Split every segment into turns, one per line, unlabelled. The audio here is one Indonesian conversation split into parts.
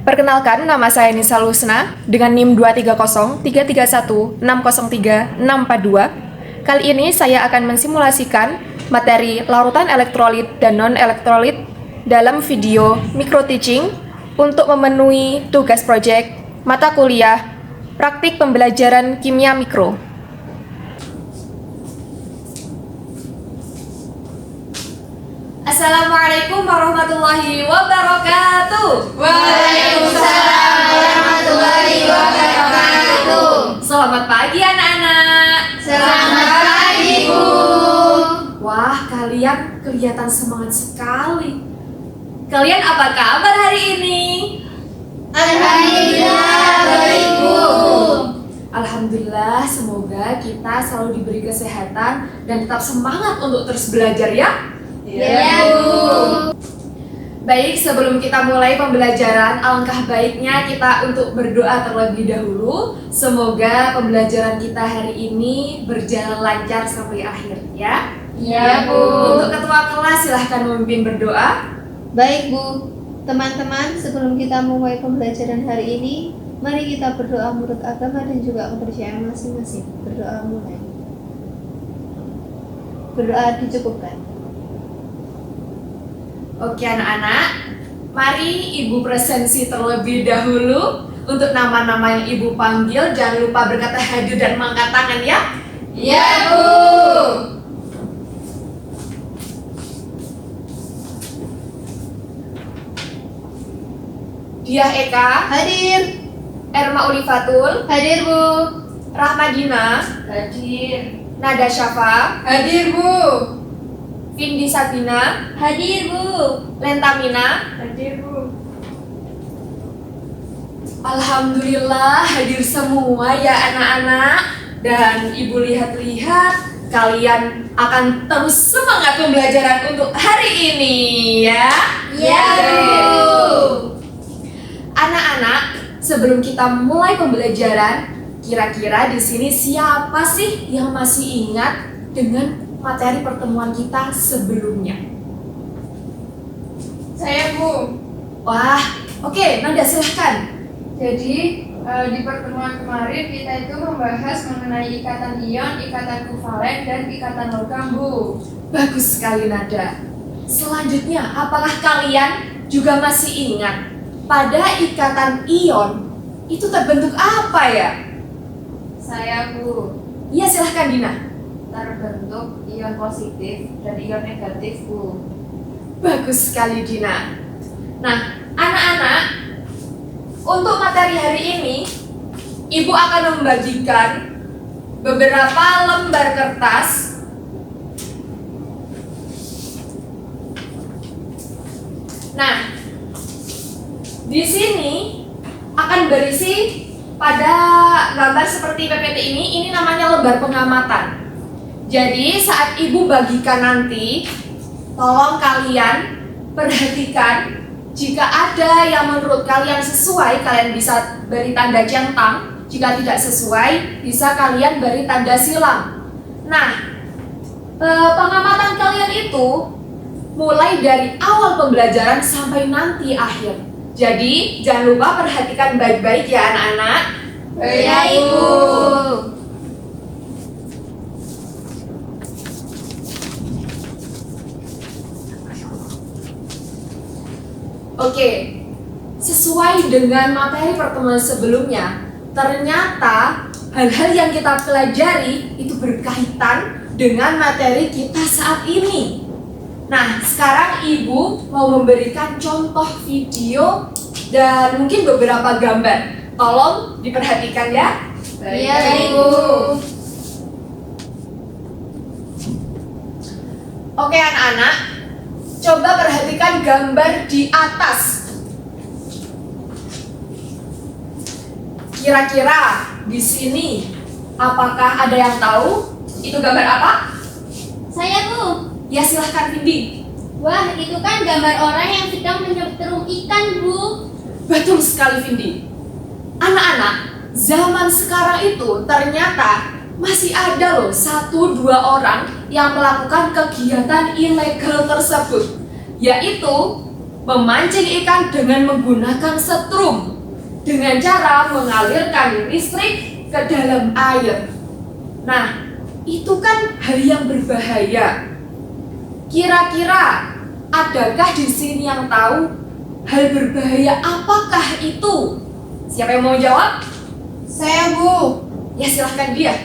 Perkenalkan, nama saya Nisa Lusna dengan NIM 23033160362. Kali ini saya akan mensimulasikan materi larutan elektrolit dan non-elektrolit dalam video micro teaching untuk memenuhi tugas proyek mata kuliah praktik pembelajaran kimia mikro. Assalamualaikum warahmatullahi wabarakatuh.
Waalaikumsalam warahmatullahi wabarakatuh.
Selamat pagi anak-anak.
Selamat pagi, Bu.
Wah, kalian kelihatan semangat sekali. Kalian apa kabar hari ini?
Alhamdulillah baik, Bu.
Alhamdulillah, semoga kita selalu diberi kesehatan dan tetap semangat untuk terus belajar ya.
Ya, Bu.
Baik, sebelum kita mulai pembelajaran, alangkah baiknya kita untuk berdoa terlebih dahulu. Semoga pembelajaran kita hari ini berjalan lancar sampai akhir ya.
Ya, Bu.
Untuk ketua kelas silahkan memimpin berdoa.
Baik, Bu. Teman-teman, sebelum kita memulai pembelajaran hari ini, mari kita berdoa menurut agama dan juga kepercayaan masing-masing. Berdoa mulai. Berdoa dicukupkan.
Oke anak-anak, mari Ibu presensi terlebih dahulu. Untuk nama-nama yang Ibu panggil, jangan lupa berkata hadir dan mengangkat tangan ya.
Ya, Bu.
Diah Eka,
Hadir.
Erma Ulifatul,
Hadir, Bu.
Rahmadina,
Hadir.
Nada Syafa,
Hadir, Bu.
Vindi Sabina,
Hadir, Bu.
Lentamina.
Hadir, Bu.
Alhamdulillah hadir semua ya anak-anak. Dan Ibu lihat-lihat kalian akan terus semangat pembelajaran untuk hari ini ya.
Ya, Bu.
Anak-anak, sebelum kita mulai pembelajaran, kira-kira di sini siapa sih yang masih ingat dengan materi pertemuan kita sebelumnya?
Saya, Bu.
Wah, oke, Nanda silahkan.
Jadi, di pertemuan kemarin kita itu membahas mengenai ikatan ion, ikatan kovalen, dan ikatan logam, Bu.
Bagus sekali Nada. Selanjutnya, apakah kalian juga masih ingat pada ikatan ion itu terbentuk apa ya?
Saya, Bu.
Iya silahkan Dina.
Terbentuk ion positif dan ion negatif, Bu.
Bagus sekali Dina. Nah, anak-anak, untuk materi hari ini, Ibu akan membagikan beberapa lembar kertas. Nah, di sini akan berisi pada gambar seperti PPT ini namanya lembar pengamatan. Jadi saat Ibu bagikan nanti, tolong kalian perhatikan jika ada yang menurut kalian sesuai, kalian bisa beri tanda centang. Jika tidak sesuai, bisa kalian beri tanda silang. Nah, pengamatan kalian itu mulai dari awal pembelajaran sampai nanti akhir. Jadi, jangan lupa perhatikan baik-baik ya anak-anak.
Baik, Bu.
Oke, sesuai dengan materi pertemuan sebelumnya, ternyata hal-hal yang kita pelajari itu berkaitan dengan materi kita saat ini. Nah, sekarang Ibu mau memberikan contoh video dan mungkin beberapa gambar. Tolong diperhatikan ya.
Baik, Bu.
Oke anak-anak, coba perhatikan gambar di atas. Kira-kira di sini apakah ada yang tahu itu gambar apa?
Saya, Bu.
Ya silahkan Vindi.
Wah, itu kan gambar orang yang sedang menyetrum ikan, Bu.
Betul sekali Vindi. Anak-anak, zaman sekarang itu ternyata masih ada loh 1-2 orang yang melakukan kegiatan ilegal tersebut, yaitu memancing ikan dengan menggunakan setrum dengan cara mengalirkan listrik ke dalam air. Nah, itu kan hal yang berbahaya. Kira-kira adakah di sini yang tahu hal berbahaya apakah itu? Siapa yang mau jawab?
Saya, Bu.
Ya, silahkan dia.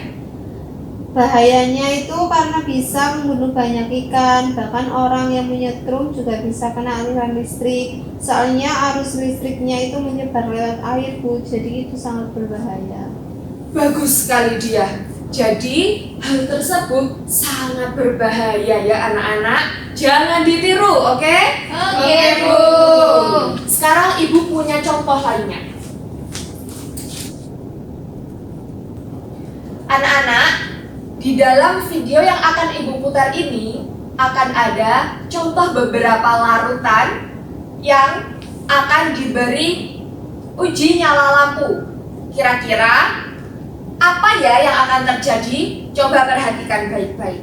Bahayanya itu karena bisa membunuh banyak ikan, bahkan orang yang menyetrum juga bisa kena aliran listrik. Soalnya arus listriknya itu menyebar lewat air, Bu, jadi itu sangat berbahaya.
Bagus sekali dia. Jadi, hal tersebut sangat berbahaya ya anak-anak. Jangan ditiru, oke?
Oke, Bu.
Sekarang Ibu punya contoh lainnya. Anak-anak, di dalam video yang akan Ibu putar ini akan ada contoh beberapa larutan yang akan diberi uji nyala lampu. Kira-kira apa ya yang akan terjadi? Coba perhatikan baik-baik.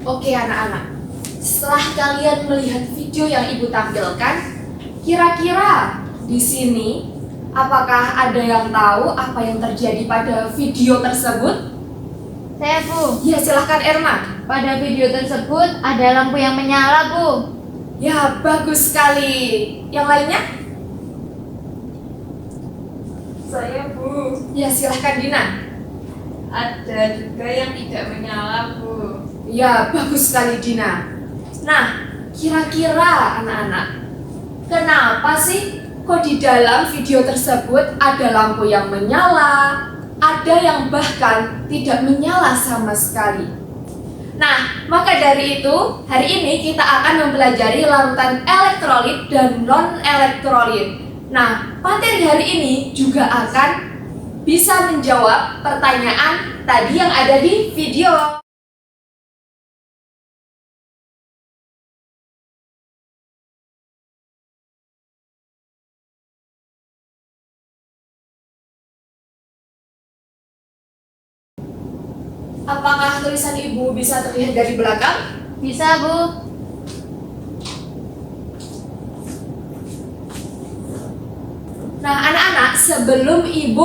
Oke anak-anak, setelah kalian melihat video yang Ibu tampilkan, kira-kira di sini apakah ada yang tahu apa yang terjadi pada video tersebut?
Saya, Bu.
Ya, silahkan Erma.
Pada video tersebut ada lampu yang menyala, Bu.
Ya, bagus sekali. Yang lainnya?
Saya, Bu.
Ya, silahkan Dina.
Ada juga yang tidak menyala, Bu.
Ya, bagus sekali Dina. Nah, kira-kira anak-anak, kenapa sih kok di dalam video tersebut ada lampu yang menyala, ada yang bahkan tidak menyala sama sekali? Nah, maka dari itu, hari ini kita akan mempelajari larutan elektrolit dan non-elektrolit. Nah, materi hari ini juga akan bisa menjawab pertanyaan tadi yang ada di video. Apakah tulisan Ibu bisa terlihat dari belakang?
Bisa, Bu.
Nah, anak-anak, sebelum Ibu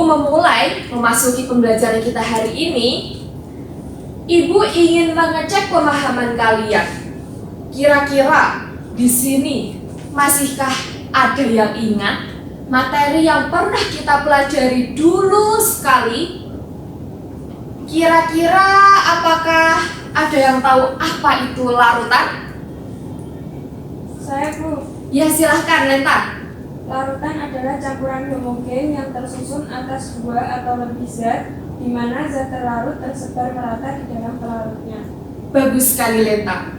memasuki pembelajaran kita hari ini, Ibu ingin mengecek pemahaman kalian. Kira-kira di sini masihkah ada yang ingat materi yang pernah kita pelajari dulu sekali? Kira-kira apakah ada yang tahu apa itu larutan?
Saya, Bu.
Ya, silahkan Lenta.
Larutan adalah campuran homogen yang tersusun atas dua atau lebih zat, di mana zat terlarut tersebar merata di dalam pelarutnya.
Bagus sekali Lenta.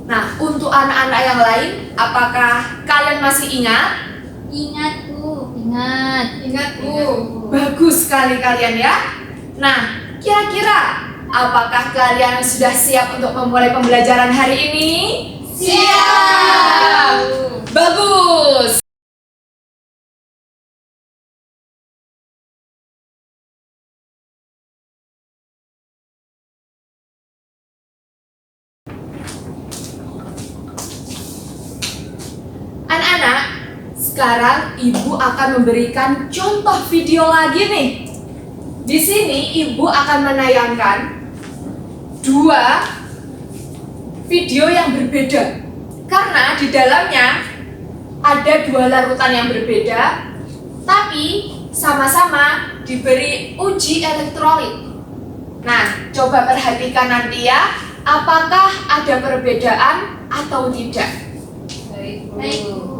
Nah, untuk anak-anak yang lain, apakah kalian masih ingat?
Ingat, Bu. Ingat.
Ingat, Bu. Bagus sekali kalian ya. Nah, kira-kira apakah kalian sudah siap untuk memulai pembelajaran hari ini?
Siap!
Bagus. Anak-anak, sekarang Ibu akan memberikan contoh video lagi nih. Di sini Ibu akan menayangkan dua video yang berbeda. Karena di dalamnya ada dua larutan yang berbeda, tapi sama-sama diberi uji elektrolit. Nah, coba perhatikan nanti ya, apakah ada perbedaan atau tidak.
Baik, Bu.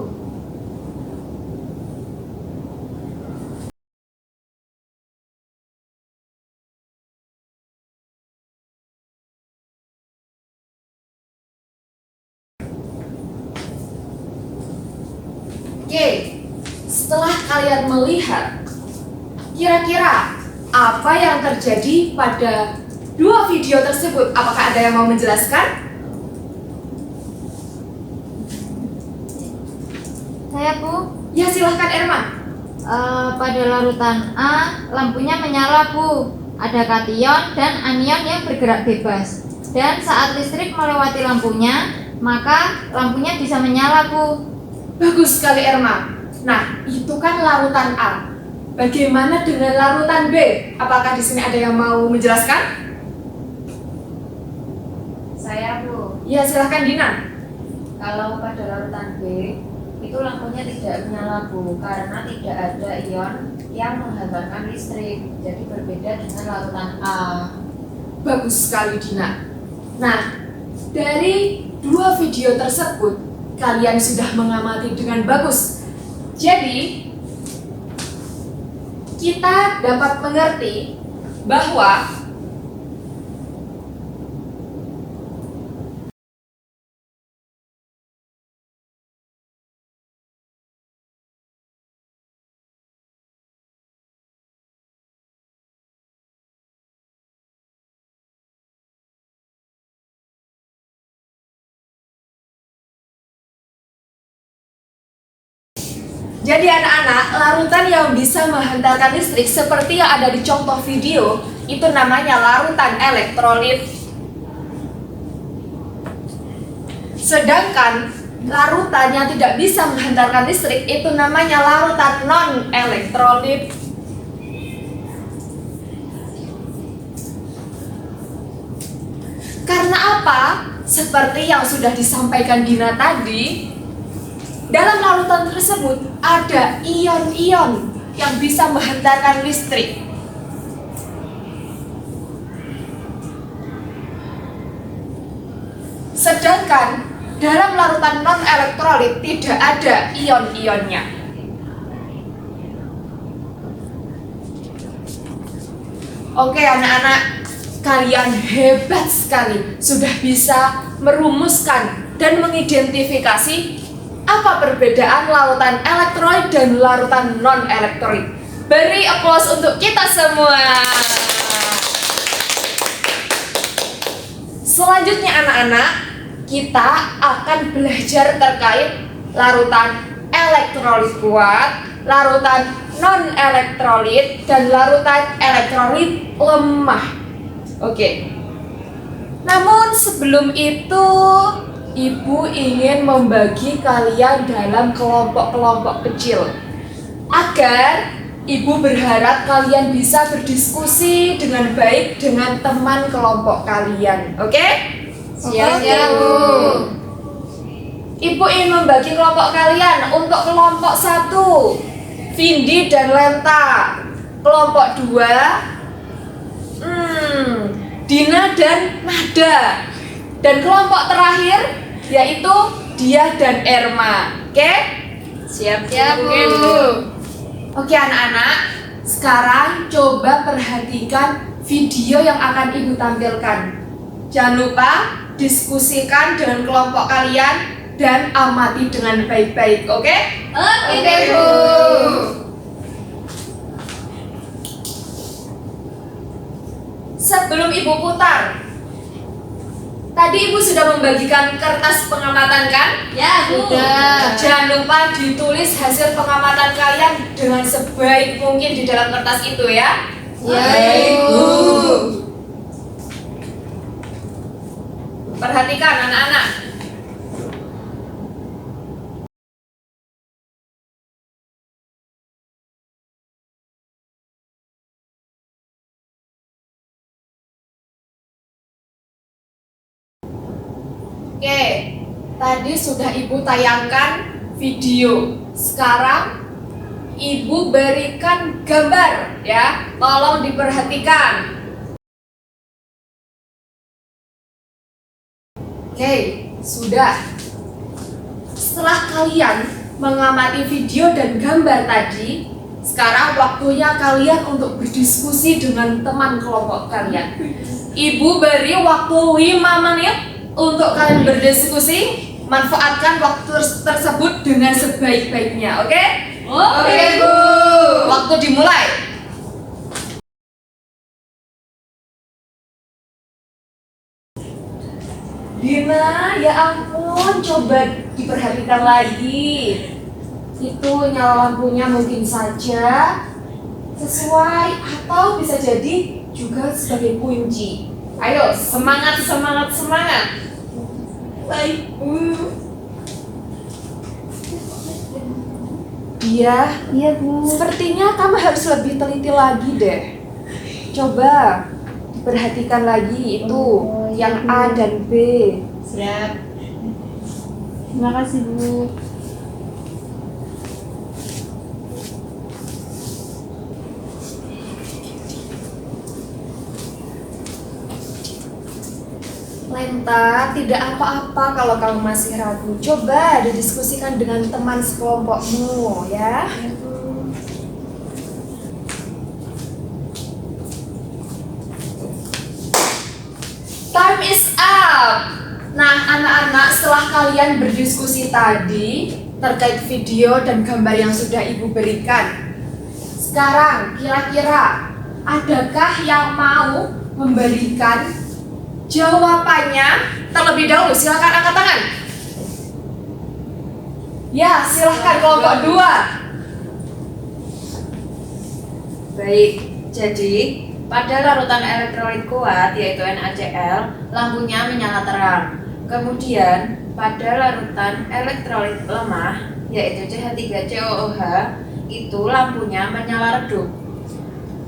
Oke, setelah kalian melihat, kira-kira apa yang terjadi pada dua video tersebut? Apakah ada yang mau menjelaskan?
Saya,
Saya, Bu.
Ya, silahkan Erma.
Pada larutan A, lampunya menyala, Bu. Ada kation dan anion yang bergerak bebas. Dan saat listrik melewati lampunya, maka lampunya bisa menyala, Bu.
Bagus sekali Erma. Nah, itu kan larutan A. Bagaimana dengan larutan B? Apakah di sini ada yang mau menjelaskan?
Saya, Bu.
Ya, silahkan Dina.
Kalau pada larutan B, itu lampunya tidak menyala, Bu, karena tidak ada ion yang menghantarkan listrik. Jadi berbeda dengan larutan A.
Bagus sekali Dina. Nah, dari dua video tersebut kalian sudah mengamati dengan bagus. Jadi kita dapat mengerti bahwa jadi anak-anak, larutan yang bisa menghantarkan listrik seperti yang ada di contoh video itu namanya larutan elektrolit. Sedangkan larutan yang tidak bisa menghantarkan listrik itu namanya larutan non-elektrolit. Karena apa? Seperti yang sudah disampaikan Dina tadi, dalam larutan tersebut ada ion-ion yang bisa menghantarkan listrik. Sedangkan dalam larutan non-elektrolit tidak ada ion-ionnya. Oke anak-anak, kalian hebat sekali sudah bisa merumuskan dan mengidentifikasi apa perbedaan larutan elektrolit dan larutan non-elektrolit. Beri aplaus untuk kita semua. Selanjutnya anak-anak, kita akan belajar terkait larutan elektrolit kuat, larutan non-elektrolit, dan larutan elektrolit lemah. Oke. Namun sebelum itu, Ibu ingin membagi kalian dalam kelompok-kelompok kecil agar Ibu berharap kalian bisa berdiskusi dengan baik dengan teman kelompok kalian. Oke?
Siap,
Bu. Ibu ingin membagi kelompok kalian untuk kelompok 1 Vindi dan Lenta, kelompok 2 Dina dan Nada, dan kelompok terakhir yaitu Dia dan Erma. Oke?
Siap,
Bu. Oke anak-anak, sekarang coba perhatikan video yang akan Ibu tampilkan. Jangan lupa diskusikan dengan kelompok kalian dan amati dengan baik-baik, oke? Oke, Bu. Sebelum Ibu putar, tadi Ibu sudah membagikan kertas pengamatan kan?
Ya, sudah.
Jangan lupa ditulis hasil pengamatan kalian dengan sebaik mungkin di dalam kertas itu ya.
Ya,
Bu. Perhatikan anak-anak. Oke, tadi sudah Ibu tayangkan video. Sekarang Ibu berikan gambar ya. Tolong diperhatikan. Oke, sudah. Setelah kalian mengamati video dan gambar tadi, sekarang waktunya kalian untuk berdiskusi dengan teman kelompok kalian. Ibu beri waktu 5 menit untuk kalian berdiskusi. Manfaatkan waktu tersebut dengan sebaik-baiknya, oke? Oke, Bu. Waktu dimulai. Dina, ya ampun, coba diperhatikan lagi. itu nyala lampunya mungkin saja sesuai atau bisa jadi juga sebagai kunci. Ayo, semangat, semangat, semangat. Baik. Iya,
Iya Bu.
sepertinya kamu harus lebih teliti lagi deh. Coba perhatikan lagi itu yang A dan B.
Siap. Terima kasih Bu.
Lenta, tidak apa-apa kalau kamu masih ragu. Coba didiskusikan dengan teman sekelompokmu ya. Time is up. Nah, anak-anak, setelah kalian berdiskusi tadi terkait video dan gambar yang sudah Ibu berikan, sekarang kira-kira adakah yang mau memberikan jawabannya terlebih dahulu? Silakan angkat tangan. Ya, silakan kelompok 2.
Baik, jadi pada larutan elektrolit kuat yaitu NaCl, lampunya menyala terang. Kemudian pada larutan elektrolit lemah yaitu CH3COOH, itu lampunya menyala redup.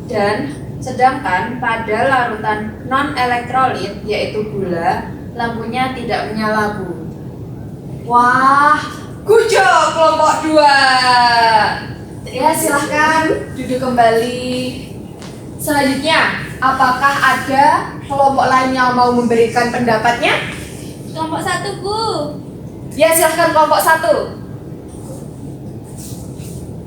Dan sedangkan pada larutan non-elektrolit yaitu gula, lampunya tidak menyala, Bu.
Wah, good job kelompok 2. Ya, silahkan duduk kembali. Selanjutnya, apakah ada kelompok lain yang mau memberikan pendapatnya?
Kelompok 1 Bu.
Ya, silahkan kelompok 1.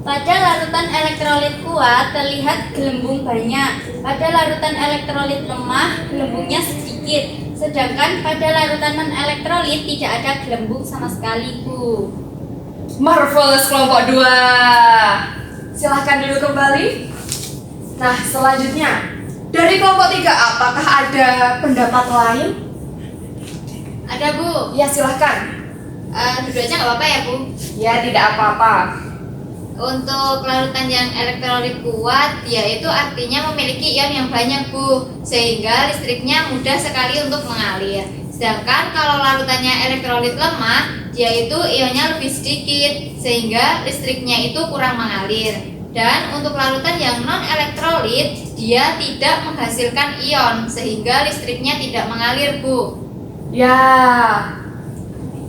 Pada larutan elektrolit kuat terlihat gelembung banyak. Pada larutan elektrolit lemah gelembungnya sedikit. Sedangkan pada larutan non-elektrolit tidak ada gelembung sama sekali, Bu.
Marvelous kelompok 2. Silahkan duduk kembali. Nah, selanjutnya dari kelompok 3, apakah ada pendapat lain?
Ada, Bu.
Ya, silahkan.
Duduk aja nggak apa-apa ya, Bu?
Ya, tidak apa-apa.
Untuk larutan yang elektrolit kuat, yaitu artinya memiliki ion yang banyak, Bu, sehingga listriknya mudah sekali untuk mengalir. Sedangkan kalau larutannya elektrolit lemah, yaitu ionnya lebih sedikit, sehingga listriknya itu kurang mengalir. Dan untuk larutan yang non-elektrolit, dia tidak menghasilkan ion, sehingga listriknya tidak mengalir, Bu.
Ya,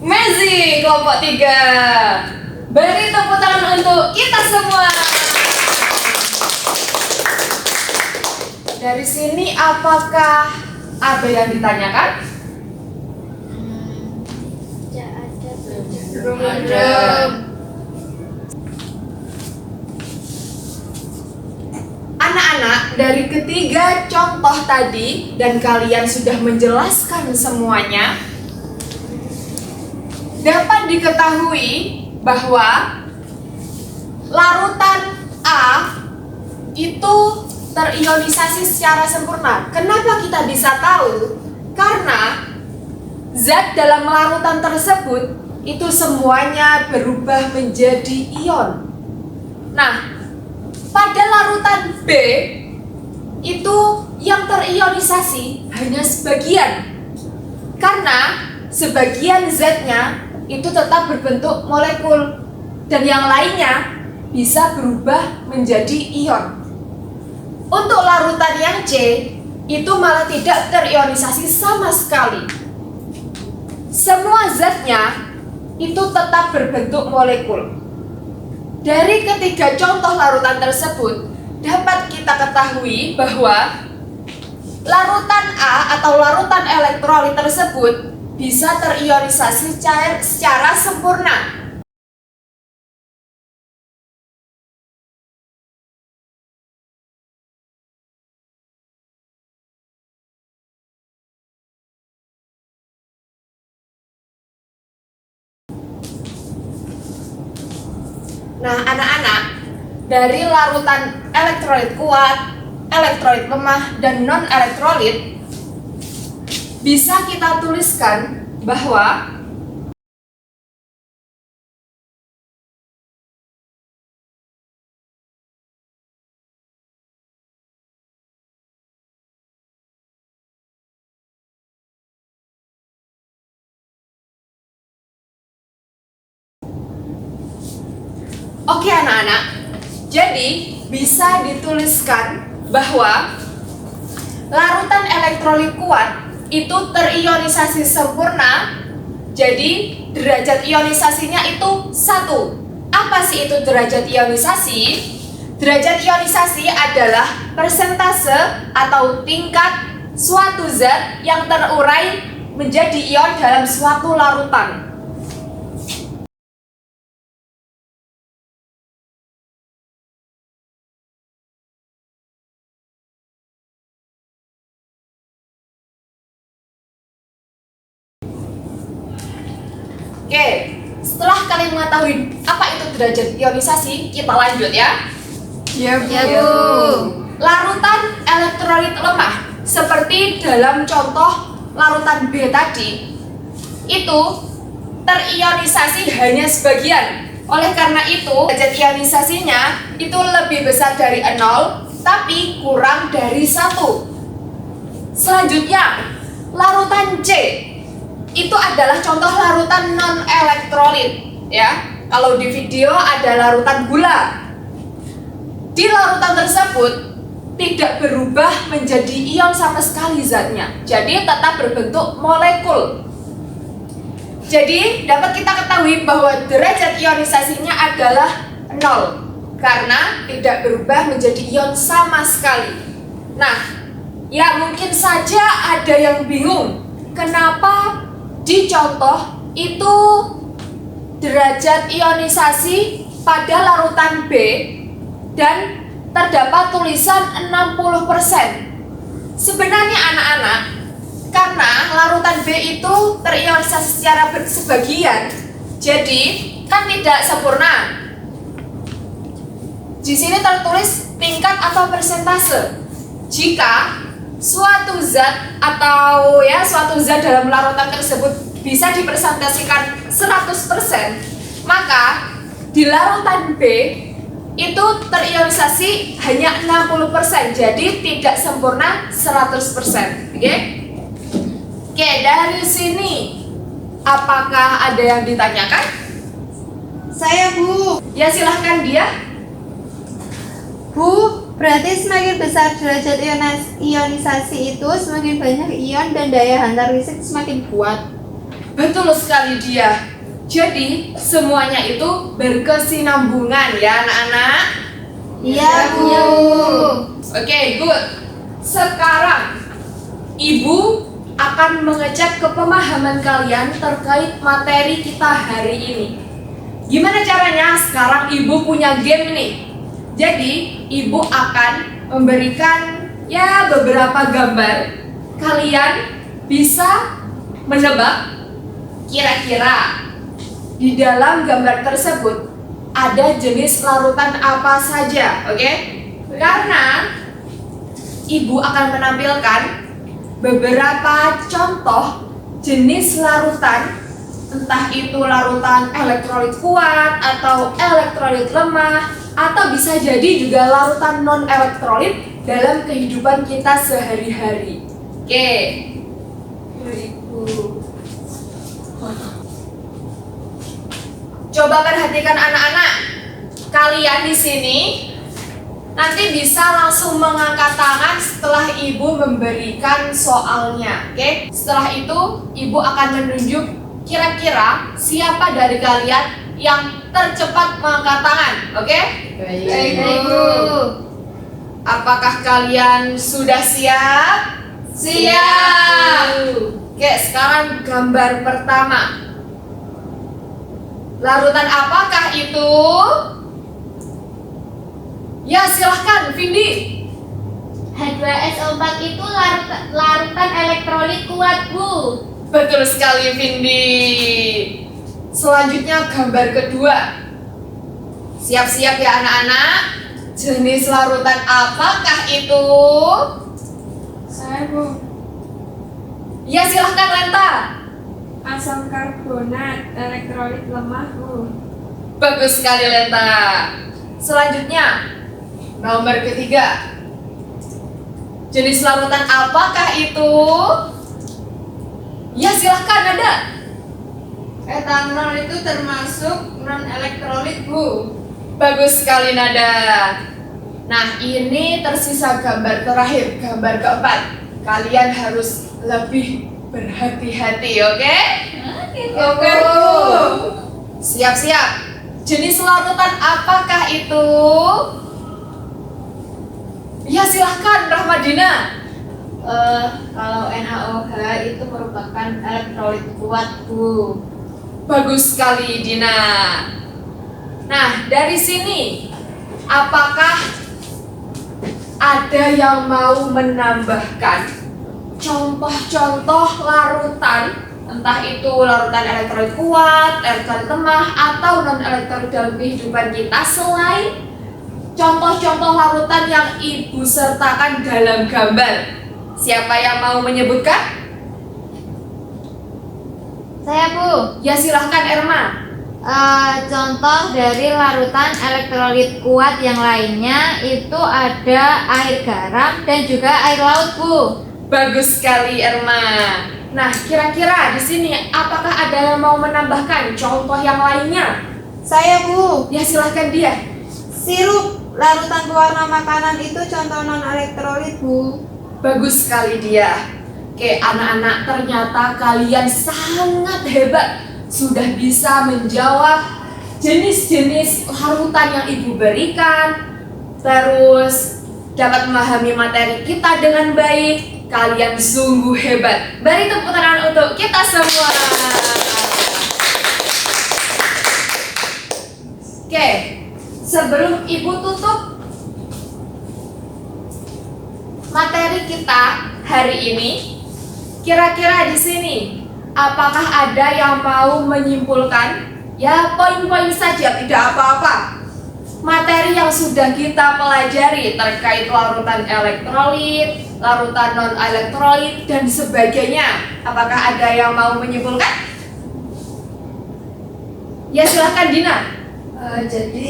amazing kelompok 3. Beri tepuk tangan untuk kita semua. Dari sini apakah ada yang ditanyakan?
Tidak ada, Bu.
Belum ada. Anak-anak, dari ketiga contoh tadi dan kalian sudah menjelaskan semuanya, dapat diketahui bahwa larutan A itu terionisasi secara sempurna. Kenapa kita bisa tahu? Karena zat dalam larutan tersebut itu semuanya berubah menjadi ion. Nah, pada larutan B itu yang terionisasi hanya sebagian. Karena sebagian zat-nya itu tetap berbentuk molekul dan yang lainnya bisa berubah menjadi ion. Untuk larutan yang C itu malah tidak terionisasi sama sekali. Semua zatnya itu tetap berbentuk molekul. Dari ketiga contoh larutan tersebut dapat kita ketahui bahwa larutan A atau larutan elektrolit tersebut bisa terionisasi cair secara sempurna. Nah, anak-anak, dari larutan elektrolit kuat, elektrolit lemah, dan non-elektrolit bisa kita tuliskan bahwa Oke anak-anak, jadi bisa dituliskan bahwa larutan elektrolit kuat itu terionisasi sempurna. Jadi derajat ionisasinya itu 1. Apa sih itu derajat ionisasi? Derajat ionisasi adalah persentase atau tingkat suatu zat yang terurai menjadi ion dalam suatu larutan. Oke, setelah kalian mengetahui apa itu derajat ionisasi, kita lanjut ya.
Ya, Bu.
Ya, Bu.
Larutan elektrolit lemah seperti dalam contoh larutan B tadi itu terionisasi hanya sebagian. Oleh karena itu, derajat ionisasinya itu lebih besar dari 0 tapi kurang dari 1. Selanjutnya, larutan C itu adalah contoh larutan non elektrolit ya. Kalau di video ada larutan gula. Di larutan tersebut tidak berubah menjadi ion sama sekali zatnya. Jadi tetap berbentuk molekul. Jadi dapat kita ketahui bahwa derajat ionisasinya adalah 0 karena tidak berubah menjadi ion sama sekali. Nah, ya mungkin saja ada yang bingung kenapa di contoh itu derajat ionisasi pada larutan B dan terdapat tulisan 60%. Sebenarnya anak-anak, karena larutan B itu terionisasi secara sebagian, jadi kan tidak sempurna. Di sini tertulis tingkat atau persentase. Jika suatu zat atau suatu zat dalam larutan tersebut bisa dipresentasikan 100%, maka di larutan B itu terionisasi hanya 60%, jadi tidak sempurna 100%. Oke, dari sini apakah ada yang ditanyakan?
Saya, Bu.
Ya silahkan dia.
Bu, berarti semakin besar derajat ionisasi itu semakin banyak ion dan daya hantar listrik semakin kuat.
Betul sekali dia. Jadi semuanya itu berkesinambungan ya anak-anak.
Iya, Bu.
Oke, good. Sekarang Ibu akan mengecek kepemahaman kalian terkait materi kita hari ini. Gimana caranya? Sekarang Ibu punya game nih. Jadi Ibu akan memberikan beberapa gambar. Kalian bisa menebak kira-kira di dalam gambar tersebut ada jenis larutan apa saja, oke? Karena Ibu akan menampilkan beberapa contoh jenis larutan, entah itu larutan elektrolit kuat atau elektrolit lemah, atau bisa jadi juga larutan non elektrolit dalam kehidupan kita sehari-hari. Oke. Ibu. Coba perhatikan anak-anak. Kalian di sini nanti bisa langsung mengangkat tangan setelah Ibu memberikan soalnya. Oke? Setelah itu Ibu akan menunjuk kira-kira siapa dari kalian yang tercepat mengangkat tangan. Oke?
Baik, Bu.
Apakah kalian sudah siap?
Siap.
Oke, sekarang gambar pertama. Larutan apakah itu? Ya, silahkan, Vindi.
H2SO4 itu larutan elektrolit kuat, Bu.
Betul sekali, Vindi. Selanjutnya gambar kedua. Siap-siap ya anak-anak. Jenis larutan apakah itu?
Saya, Bu.
Ya, silahkan Lenta.
Asam karbonat elektrolit lemah, Bu.
Bagus sekali Lenta. Selanjutnya nomor ketiga. Jenis larutan apakah itu? Ya, silahkan ada.
Etanol itu termasuk non elektrolit, Bu.
Bagus sekali Nada. Nah, ini tersisa gambar terakhir, gambar keempat. Kalian harus lebih berhati-hati, oke? Oke, Bu. Siap-siap. Jenis larutan apakah itu? Ya, silahkan Rahmadina.
Kalau NaOH itu merupakan elektrolit kuat, Bu.
Bagus sekali, Dina. Nah, dari sini, apakah ada yang mau menambahkan contoh-contoh larutan, entah itu larutan elektrolit kuat, elektrolit lemah, atau non-elektrolit dalam kehidupan kita selain contoh-contoh larutan yang Ibu sertakan dalam gambar? Siapa yang mau menyebutkan?
Saya, Bu.
Ya, silahkan Erma.
Contoh dari larutan elektrolit kuat yang lainnya itu ada air garam dan juga air laut, Bu.
Bagus sekali Erma. Nah, kira-kira di sini apakah ada yang mau menambahkan contoh yang lainnya?
Saya, Bu.
Ya, silahkan dia.
Sirup larutan pewarna makanan itu contoh non elektrolit, Bu.
Bagus sekali dia. Oke, anak-anak, ternyata kalian sangat hebat, sudah bisa menjawab jenis-jenis larutan yang Ibu berikan, terus dapat memahami materi kita dengan baik. Kalian sungguh hebat. Beri tepuk tangan untuk kita semua. Oke, sebelum Ibu tutup materi kita hari ini, kira-kira di sini apakah ada yang mau menyimpulkan? Ya, poin-poin saja, tidak apa-apa. Materi yang sudah kita pelajari terkait larutan elektrolit, larutan non-elektrolit, dan sebagainya. Apakah ada yang mau menyimpulkan? Ya, silahkan Dina.
Jadi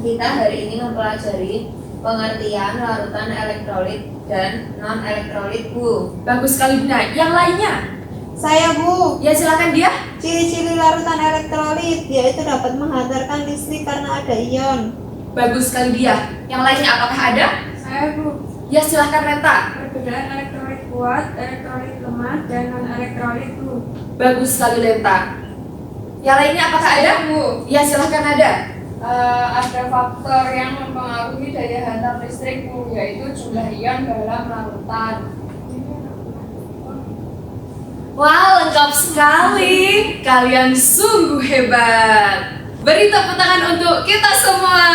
kita hari ini mempelajari pengertian larutan elektrolit dan non-elektrolit, Bu.
Bagus sekali Dina. Yang lainnya?
Saya, Bu.
Ya, silahkan dia.
Ciri-ciri larutan elektrolit yaitu dapat menghantarkan listrik karena ada ion.
Bagus sekali dia. Yang lainnya apakah ada?
Saya, Bu.
Ya, silahkan Renta.
Perbedaan elektrolit kuat, elektrolit lemah, dan non-elektrolit, Bu.
Bagus sekali Lenta. Yang lainnya apakah ada?
Bu.
Ya, silahkan ada.
Ada faktor yang mempengaruhi daya hantar listrik, Bu, yaitu jumlah ion dalam larutan.
Wah, lengkap sekali. Kalian sungguh hebat. Beri tepuk tangan untuk kita semua.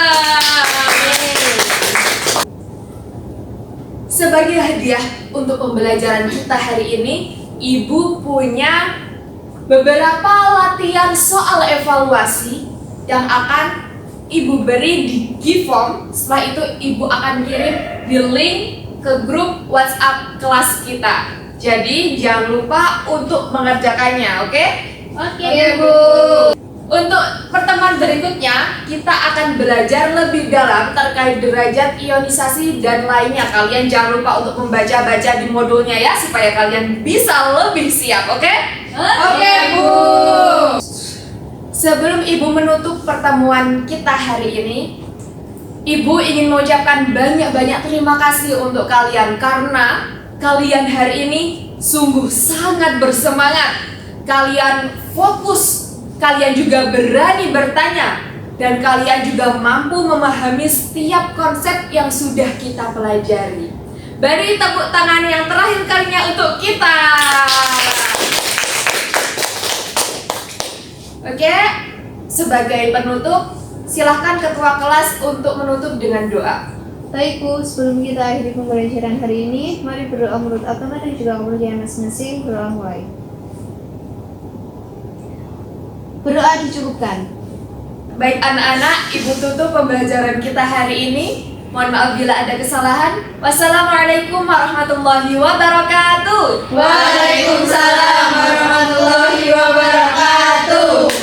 Sebagai hadiah untuk pembelajaran kita hari ini, Ibu punya beberapa latihan soal evaluasi yang akan Ibu beri di Giveform. Setelah itu Ibu akan kirim di link ke grup WhatsApp kelas kita. Jadi jangan lupa untuk mengerjakannya, oke?
Oke,
Bu. Untuk pertemuan berikutnya kita akan belajar lebih dalam terkait derajat ionisasi dan lainnya. Kalian jangan lupa untuk membaca-baca di modulnya ya, supaya kalian bisa lebih siap, oke? Oke, Bu. Sebelum Ibu menutup pertemuan kita hari ini, Ibu ingin mengucapkan banyak-banyak terima kasih untuk kalian karena kalian hari ini sungguh sangat bersemangat. Kalian fokus, kalian juga berani bertanya, dan kalian juga mampu memahami setiap konsep yang sudah kita pelajari. Beri tepuk tangan yang terakhir kalinya untuk kita. Oke, sebagai penutup, silahkan ketua kelas untuk menutup dengan doa.
Baik, Bu, sebelum kita akhiri pembelajaran hari ini, mari berdoa menurut agama dan juga kepercayaan masing-masing. Berdoa mulai. Berdoa dicukupkan.
Baik anak-anak, Ibu tutup pembelajaran kita hari ini. Mohon maaf bila ada kesalahan. Wassalamualaikum warahmatullahi wabarakatuh.
Waalaikumsalam warahmatullahi wabarakatuh.